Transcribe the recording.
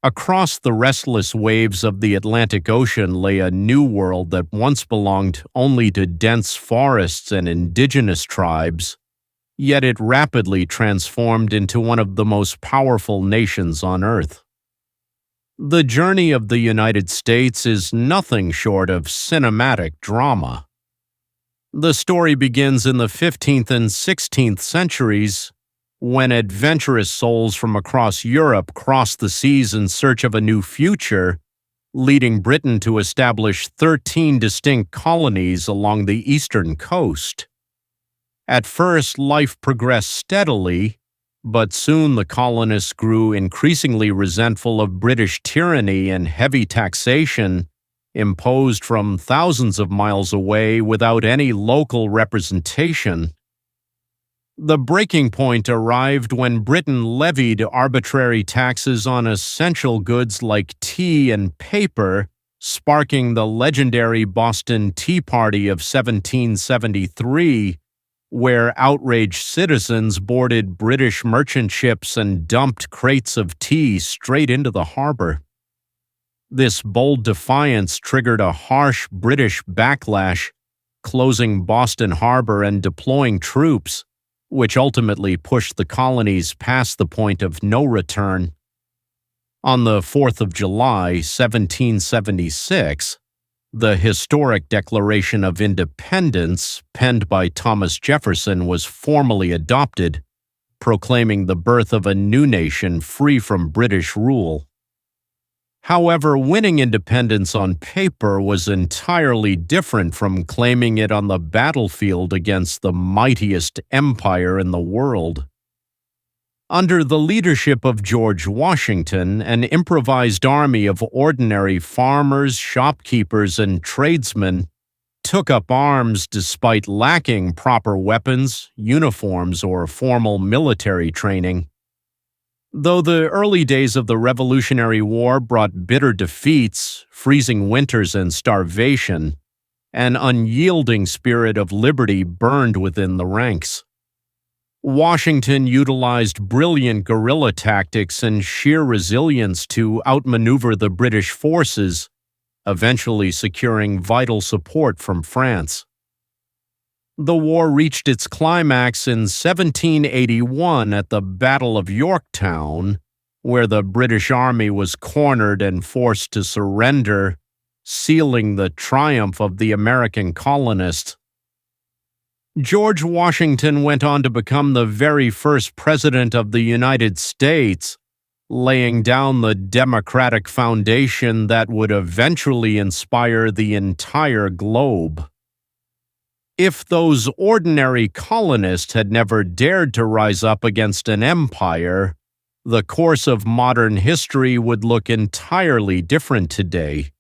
Across the restless waves of the Atlantic Ocean lay a new world that once belonged only to dense forests and indigenous tribes, yet it rapidly transformed into one of the most powerful nations on Earth. The journey of the United States is nothing short of cinematic drama. The story begins in the 15th and 16th centuries, when adventurous souls from across Europe crossed the seas in search of a new future, leading Britain to establish 13 distinct colonies along the eastern coast. At first, life progressed steadily, but soon the colonists grew increasingly resentful of British tyranny and heavy taxation imposed from thousands of miles away without any local representation. The breaking point arrived when Britain levied arbitrary taxes on essential goods like tea and paper, sparking the legendary Boston Tea Party of 1773, where outraged citizens boarded British merchant ships and dumped crates of tea straight into the harbor. This bold defiance triggered a harsh British backlash, closing Boston Harbor and deploying troops, which ultimately pushed the colonies past the point of no return. On the 4th of July, 1776, the historic Declaration of Independence, penned by Thomas Jefferson, was formally adopted, proclaiming the birth of a new nation free from British rule. However, winning independence on paper was entirely different from claiming it on the battlefield against the mightiest empire in the world. Under the leadership of George Washington, an improvised army of ordinary farmers, shopkeepers, and tradesmen took up arms despite lacking proper weapons, uniforms, or formal military training. Though the early days of the Revolutionary War brought bitter defeats, freezing winters, and starvation, an unyielding spirit of liberty burned within the ranks. Washington utilized brilliant guerrilla tactics and sheer resilience to outmaneuver the British forces, eventually securing vital support from France. The war reached its climax in 1781 at the Battle of Yorktown, where the British Army was cornered and forced to surrender, sealing the triumph of the American colonists. George Washington went on to become the very first president of the United States, laying down the democratic foundation that would eventually inspire the entire globe. If those ordinary colonists had never dared to rise up against an empire, the course of modern history would look entirely different today.